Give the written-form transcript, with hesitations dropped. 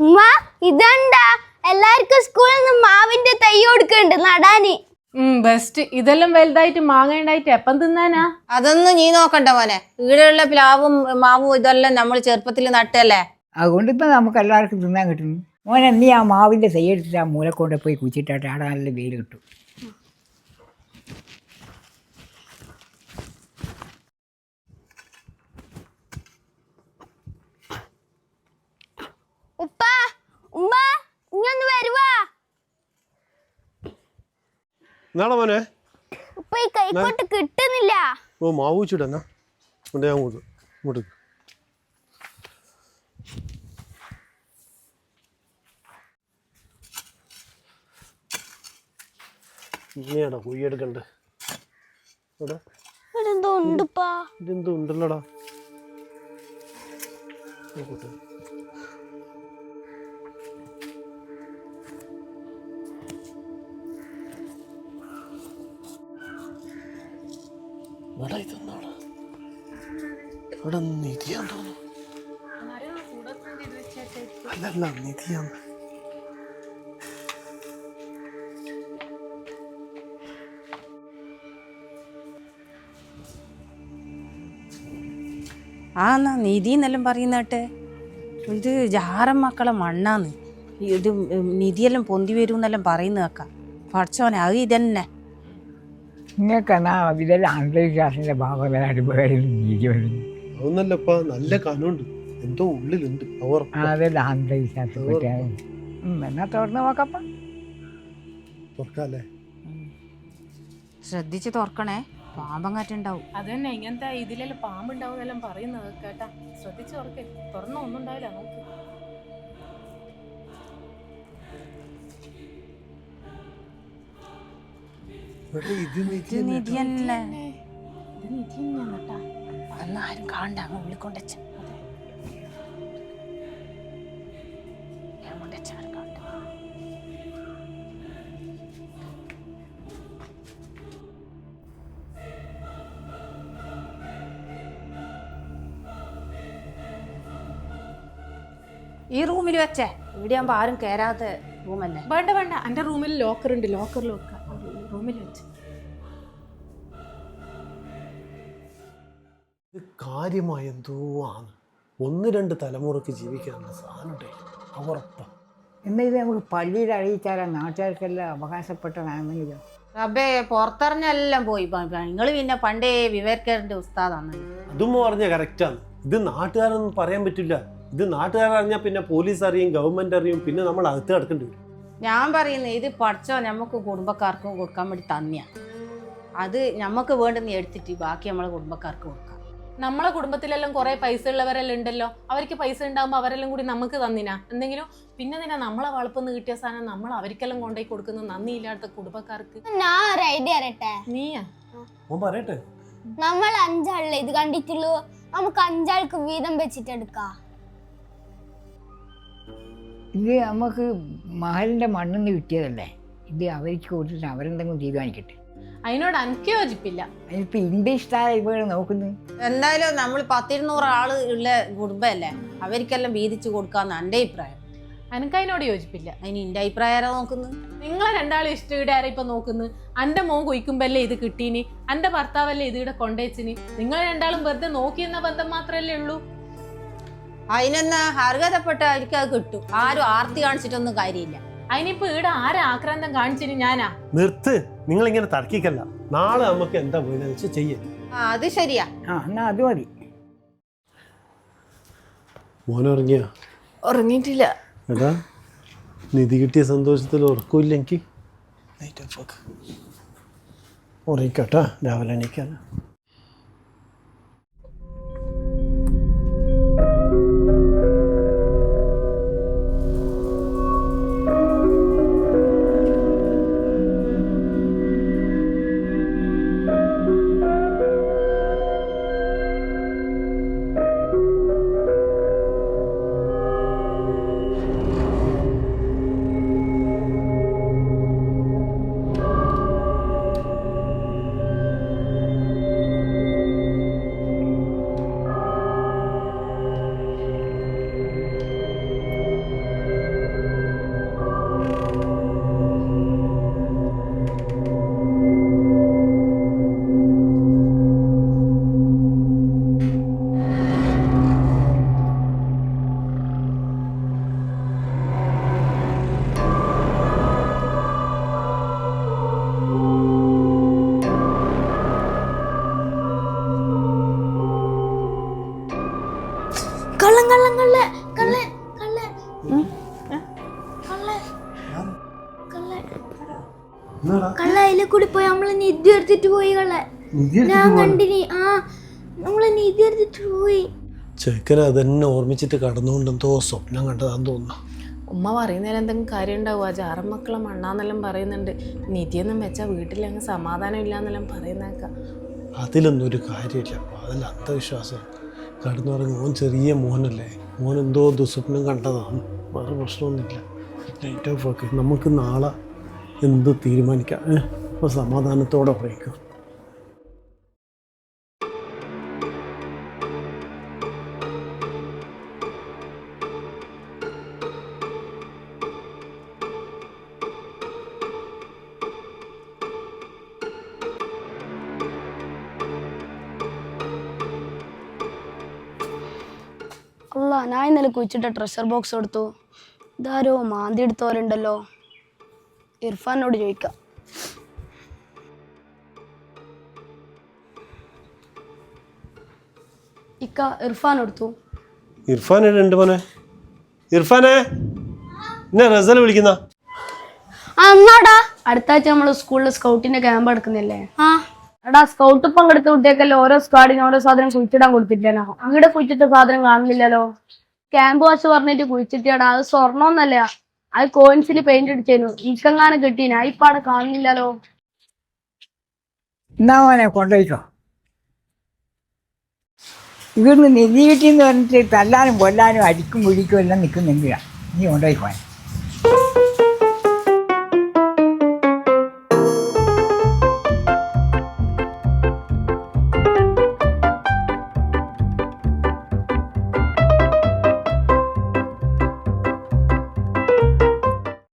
ഉമ്മ ഇതെന്താ എല്ലാവർക്കും സ്കൂളിൽ നിന്ന് മാവിന്റെ തൈ കൊടുക്കുന്നുണ്ട് നടാന്. ബെസ്റ്റ്. ഇതെല്ലാം വലുതായിട്ട് മാങ്ങ ഉണ്ടായിട്ട് എപ്പം തിന്നാനാ? അതൊന്നും നീ നോക്കണ്ട മോനെ. ഈടെയുള്ള പ്ലാവും മാവും ഇതെല്ലാം നമ്മൾ ചെറുപ്പത്തിൽ നട്ടല്ലേ. അതുകൊണ്ട് ഇപ്പം നമുക്ക് എല്ലാവർക്കും തിന്നാൻ കിട്ടുന്നു. മോനെ നീ ആ മാവിൻ്റെ തൈ എടുത്തിട്ട് ആ മൂലക്കൊണ്ട് പോയി കുച്ചിട്ടാട്ട് ആടെ നല്ല വെയിൽ കിട്ടും. ഉപ്പ ഉമ്മ ഇങ്ങൊന്ന് വരുവാ. നാളെ മോനെ ഉപ്പ ഈ കൈക്കോട്ട് കിട്ടുന്നില്ല. ഓ മാവ് വെച്ചിട്ടെന്നാ ഞാൻ ഇങ്ങോട്ട് ഇങ്ങനെയാടാ കുയ്യെടുക്കണ്ടേ? ഇതെന്തോ ഉണ്ടുപ്പാ. ഇതെന്തോ ഉണ്ടല്ലോടാ. ഇവിടെ നിധിയാന്ന് തോന്നുന്നു. അല്ലല്ല നിധിയാന്ന്. ആന്നാ നിധി എന്നെല്ലാം പറയുന്നേട്ടെ. ഇത് ജാറം മക്കളെ മണ്ണാന്ന്. ഇത് നിധിയെല്ലാം പൊന്തി വരും എന്നെല്ലാം പറയുന്ന കേൾക്കാം. പഠിച്ചോനെ അത് ഇതന്നെ. നിങ്ങൾക്കെന്നാ ഇതെല്ലാം അന്ധവിശ്വാസത്തിൻ്റെ ഭാഗമായിട്ട് ജീവിച്ചു വരുന്നു. അതൊന്നല്ലപ്പാ, നല്ല കനുണ്ട്, എന്തോ ഉള്ളിലുണ്ട്. അതെല്ലാം അന്ധവിശ്വാസം പറ്റിയാണ്. എന്നാ തുറന്ന് നോക്കപ്പ. തുറക്കാല്ലേ? ശ്രദ്ധിച്ച് തുറക്കണേ, പാമ്പങ്ങാറ്റുണ്ടാവും. അത് തന്നെ, ഇങ്ങനത്തെ ഇതിലെല്ലാം പാമ്പുണ്ടാവും എന്നെല്ലാം പറയുന്നത് കേട്ടാ. ശ്രദ്ധിച്ച് തുറക്കേ, തുറന്ന ഒന്നും ഉണ്ടാവില്ല. നോക്ക്. ഇത് നിധി നിധി തന്നെ. ഇത് നിധി തന്നെയാണ് കേട്ടാ. അന്ന് ആരും കാണണ്ട, അങ്ങ് ഉള്ളിക്കൊണ്ടച്ച. ഈ റൂമിൽ വെച്ചേ, ഇവിടെ ആകുമ്പോ ആരും കയറാത്ത റൂമല്ലേ. വേണ്ട വേണ്ട, എന്റെ റൂമിൽ ലോക്കർ ഉണ്ട്, ലോക്കറിൽ വെക്കാം. റൂമിൽ വെച്ച് കാര്യമായ എന്തോ ആണ്. 1-2 തലമുറക്ക് ജീവിക്കാനുള്ള സാധനം ഉറപ്പാ. എന്നാൽ ഇത് നമുക്ക് പള്ളിയിൽ അറിയിച്ചാലോ, നാട്ടുകാർക്കെല്ലാം അവകാശപ്പെട്ടതാണെങ്കിലും. റബ്ബേ, പുറത്തിറഞ്ഞെല്ലാം പോയി. നിങ്ങൾ പിന്നെ പണ്ടേ വിവേകന്റെ ഉസ്താദാണ്. അതും പറഞ്ഞ കറക്റ്റാണ്. ഇത് നാട്ടുകാരൊന്നും പറയാൻ പറ്റില്ല. ഇത് നാട്ടുകാരറിഞ്ഞാൽ പിന്നെ പോലീസ് അറിയും, ഗവൺമെന്റ് അറിയും, പിന്നെ നമ്മൾ അകത്ത് കിടക്കേണ്ടി വരും. ഞാൻ പറയുന്നത് ഇത് പഠിച്ചോ നമുക്ക് കുടുംബക്കാർക്കും കൊടുക്കാൻ വേണ്ടി തന്നെയാ. അത് നമുക്ക് വേണ്ടെന്ന് എടുത്തിട്ട് ബാക്കി നമ്മളെ കുടുംബക്കാർക്ക് കൊടുക്കാം. നമ്മളെ കുടുംബത്തിലെല്ലാം കുറെ പൈസ ഉള്ളവരെല്ലാം ഉണ്ടല്ലോ. അവർക്ക് പൈസ ഉണ്ടാകുമ്പോൾ അവരെല്ലാം കൂടി നമുക്ക് തന്നിനാ എന്തെങ്കിലും. പിന്നെ നിന്നാ നമ്മളെ വളപ്പെന്ന് കിട്ടിയ സാധനം നമ്മൾ അവർക്കെല്ലാം കൊണ്ടുപോയി കൊടുക്കുന്ന നന്ദിയില്ലാത്ത കുടുംബക്കാർക്ക്. ഞാൻ ഒരു ഐഡിയ അറിയട്ടെ. നീയാ പറയട്ടെ. നമ്മൾ 5 ആളല്ലേ ഇത് കണ്ടിട്ടുള്ളൂ. നമുക്ക് 5 ആൾക്ക് വീതം വെച്ചിട്ട് എടുക്കാം. ഇത് നമുക്ക് മഹലിൻ്റെ മണ്ണിന്ന് കിട്ടിയതല്ലേ. ഇത് അവർക്ക് കൊടുത്തിട്ട് അവരെന്തെങ്കിലും തീരുമാനിക്കട്ടെ. അതിനോട് എനിക്ക് യോജിപ്പില്ല. അതിനിപ്പോൾ ഇംഗ്ലീഷ് താരം ഇപ്പോൾ നോക്കുന്നത്. എന്തായാലും നമ്മൾ 10-200 ആള് ഉള്ള കുടുംബമല്ലേ, അവർക്കെല്ലാം വീതിച്ച് കൊടുക്കാന്ന് എൻ്റെ അഭിപ്രായം. എനിക്ക് അതിനോട് യോജിപ്പില്ല. അതിന് എൻ്റെ അഭിപ്രായം ആരാ നോക്കുന്നത്? നിങ്ങളെ രണ്ടാളും ഇഷ്ടം ആരാ ഇപ്പൊ നോക്കുന്നത്? എന്റെ മോൻ കൊയ്ക്കുമ്പല്ലേ ഇത് കിട്ടീനി, എന്റെ ഭർത്താവല്ലേ ഇത് ഇവിടെ കൊണ്ടേച്ചിന്. നിങ്ങൾ രണ്ടാളും വെറുതെ നോക്കിയെന്ന ബന്ധം മാത്രല്ലേ ഉള്ളൂ. അതിനെന്നാ അർഹതപ്പെട്ട അവർക്ക് അത് കിട്ടും. ആരും ആർത്തി കാണിച്ചിട്ടൊന്നും കാര്യമില്ല. അതിനിപ്പോ ഇവിടെ ആരാ ആക്രാന്തം കാണിച്ചിന്? ഞാനാ? നിർത്ത്, നിങ്ങൾ ഇങ്ങനെ തർക്കിക്കല്ല. നാളെ നമുക്ക് എന്താ വേണമെന്ന് വെച്ചാൽ ചെയ്യാം. അത് ശരിയാ. എന്നാ അത് മതി. മോനുറങ്ങിയ? ഉറങ്ങിയിട്ടില്ല. എടാ, നിധി കിട്ടിയ സന്തോഷത്തിൽ ഉറക്കമില്ല എനിക്ക്. ഉറങ്ങിക്കോട്ടാ, രാവിലെ എണീക്കാലോ. കള്ളൻ കള്ളൻ കള്ള കള്ള കള്ള കള്ള കള്ള കള്ള അതിലെ കൂടി പോയി നമ്മള് നിധി എടുത്തിട്ട് പോയി കള്ള ഞാൻ കണ്ടിനി. നമ്മള് നിധി എടുത്തിട്ട് പോയി. ചെക്കന അതന്നെ ഓർമ്മിച്ചിട്ട് കടന്നുകൊണ്ടെന്തോ സ്വപ്നം കണ്ടതാന്ന് തോന്നുന്നു. ഉമ്മ പറയുന്നതിൽ എന്തെങ്കിലും കാര്യം ഉണ്ടാവുക? ജാറമക്കളെ മണ്ണാന്നെല്ലാം പറയുന്നുണ്ട്. നിധിയൊന്നും വെച്ചാൽ വീട്ടിലങ്ങ് സമാധാനം ഇല്ലാന്നെല്ലാം പറയുന്നേക്കാം. അതിലൊന്നും ഒരു കാര്യമില്ല, അതിൽ അന്ധവിശ്വാസം. കടന്നുറങ്ങി ഓൻ ചെറിയ മോനല്ലേ, മോൻ എന്തോ ദുസ്വപ്നം കണ്ടതാണ്, വേറെ പ്രശ്നമൊന്നുമില്ല. ലൈറ്റ് ഓഫ് ആക്കി നമുക്ക് നാളെ എന്ത് തീരുമാനിക്കാം. അപ്പോൾ സമാധാനത്തോടെ പറയിക്കും. അല്ല, ഞാൻ ഇന്നലെ കുഴിച്ചിട്ട ട്രഷർ ബോക്സ് എടുത്തു. ഇതാരോ മാന്തി എടുത്തോലുണ്ടല്ലോ. ഇർഫാനോട് ചോദിക്കാം. ഇക്ക, ഇർഫാൻ എടുത്തു. ഇർഫാൻ ഉണ്ട് മോനെ. ഇർഫാനെ, എന്നെ റസൽ വിളിക്കുന്ന. എന്നാടാ? അടുത്ത ആഴ്ച നമ്മള് സ്കൂളിൽ സ്കൗട്ടിന്റെ ക്യാമ്പ് എടുക്കുന്നില്ലേ? എടാ, സ്കൗട്ട് പങ്കെടുത്ത കുട്ടിയൊക്കെ ഓരോ സ്ക്വാഡിന് ഓരോ സാധനം കുഴിച്ചിടാൻ കൊടുത്തിട്ടേനോ? അങ്ങടെ കുഴിച്ചിട്ട സാധനം കാണുന്നില്ലല്ലോ. ക്യാമ്പ് വാച്ച് പറഞ്ഞിട്ട് കുഴിച്ചിട്ടാടാ. അത് സ്വർണ്ണമൊന്നല്ല, അത് കോയിൻസിൽ പെയിന്റ് അടിച്ചേനു. ഈക്കെങ്ങാനും കിട്ടീന ഇപ്പാടെ കാണുന്നില്ലല്ലോ. എന്നാ മോനെ കൊണ്ടുപോയിക്കോ. ഇവിടുന്ന് നിധി കിട്ടിയെന്ന് പറഞ്ഞിട്ട് തല്ലാനും കൊല്ലാനും അടിക്കും പിടിക്കും എല്ലാം നിൽക്കുന്നെങ്കിലാണ് നീ കൊണ്ടുപോയി പോയാൽ.